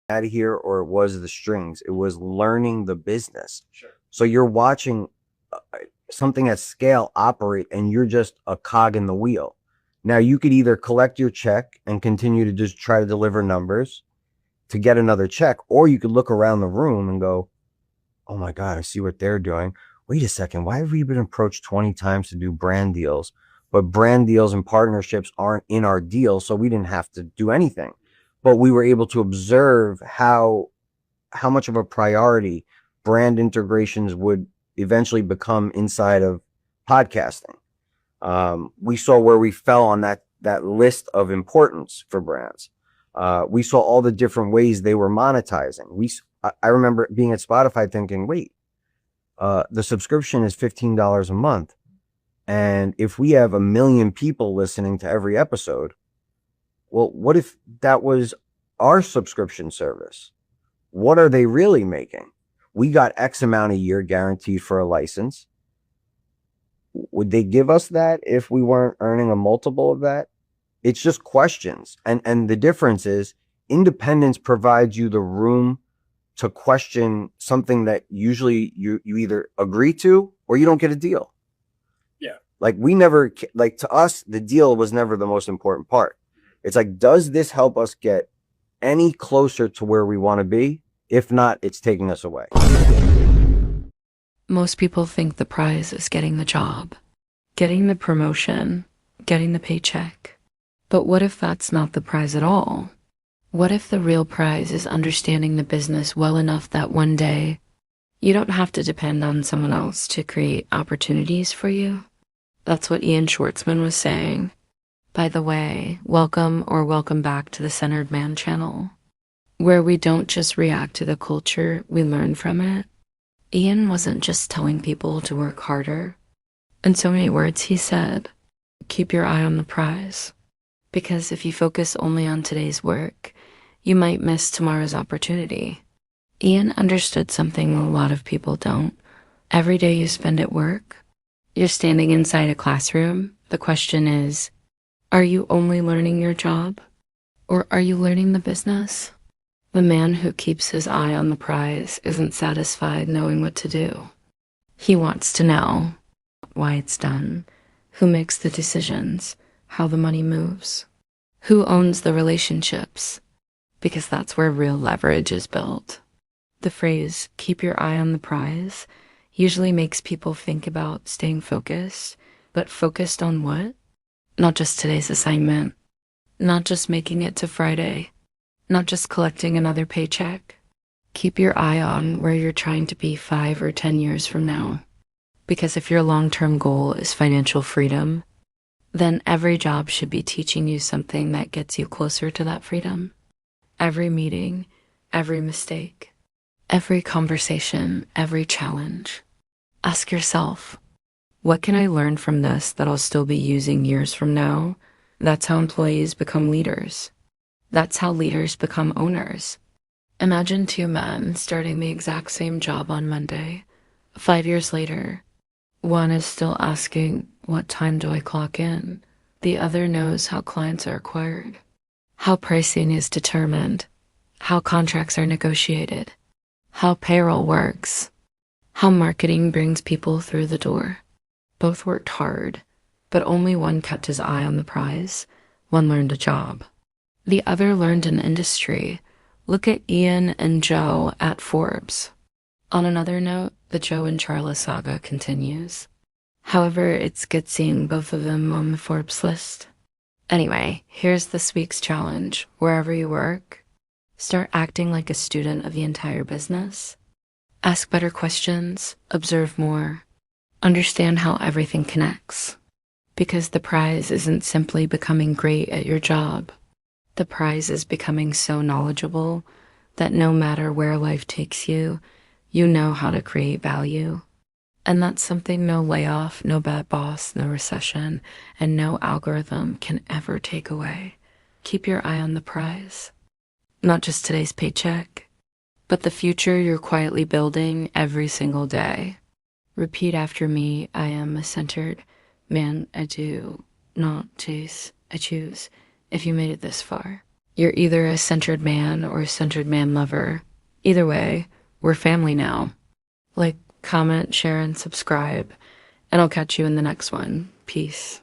Out of here, or it was the strings. It was learning the business. Sure. So you're watching something at scale operate, and you're just a cog in the wheel. Now you could either collect your check and continue to just try to deliver numbers to get another check, or you could look around the room and go, oh my God, I see what they're doing. Wait a second, why have we been approached 20 times to do brand deals? But brand deals and partnerships aren't in our deal, so we didn't have to do anything. But we were able to observe how much of a priority brand integrations would eventually become inside of podcasting. We saw where we fell on that list of importance for brands. We saw all the different ways they were monetizing. I remember being at Spotify thinking, wait, the subscription is $15 a month. And if we have 1 million people listening to every episode, well, what if that was our subscription service? What are they really making? We got X amount a year guaranteed for a license. Would they give us that if we weren't earning a multiple of that? It's just questions. And the difference is independence provides you the room to question something that usually you either agree to or you don't get a deal. Yeah. Like to us, the deal was never the most important part. It's like, does this help us get any closer to where we want to be? If not, it's taking us away. Most people think the prize is getting the job, getting the promotion, getting the paycheck. But what if that's not the prize at all? What if the real prize is understanding the business well enough that one day you don't have to depend on someone else to create opportunities for you? That's what Ian Schwartzman was saying. By the way, welcome back to the Centered Man channel, where we don't just react to the culture, we learn from it. Ian wasn't just telling people to work harder. In so many words, he said, keep your eye on the prize. Because if you focus only on today's work, you might miss tomorrow's opportunity. Ian understood something a lot of people don't. Every day you spend at work, you're standing inside a classroom. The question is, are you only learning your job? Or are you learning the business? The man who keeps his eye on the prize isn't satisfied knowing what to do. He wants to know why it's done, who makes the decisions, how the money moves, who owns the relationships, because that's where real leverage is built. The phrase, keep your eye on the prize, usually makes people think about staying focused, but focused on what? Not just today's assignment, not just making it to Friday, not just collecting another paycheck. Keep your eye on where you're trying to be 5 or 10 years from now. Because if your long-term goal is financial freedom, then every job should be teaching you something that gets you closer to that freedom. Every meeting, every mistake, every conversation, every challenge. Ask yourself, what can I learn from this that I'll still be using years from now? That's how employees become leaders. That's how leaders become owners. Imagine 2 men starting the exact same job on Monday. 5 years later, one is still asking, what time do I clock in? The other knows how clients are acquired, how pricing is determined, how contracts are negotiated, how payroll works, how marketing brings people through the door. Both worked hard, but only one kept his eye on the prize. One learned a job. The other learned an industry. Look at Ian and Joe at Forbes. On another note, the Joe and Charla saga continues. However, it's good seeing both of them on the Forbes list. Anyway, here's this week's challenge. Wherever you work, start acting like a student of the entire business. Ask better questions, observe more, understand how everything connects. Because the prize isn't simply becoming great at your job. The prize is becoming so knowledgeable that no matter where life takes you, you know how to create value. And that's something no layoff, no bad boss, no recession, and no algorithm can ever take away. Keep your eye on the prize. Not just today's paycheck, but the future you're quietly building every single day. Repeat after me. I am a centered man. I do not chase. I choose. if you made it this far. You're either a centered man or a centered man lover. Either way, we're family now. Like, comment, share, and subscribe, and I'll catch you in the next one. Peace.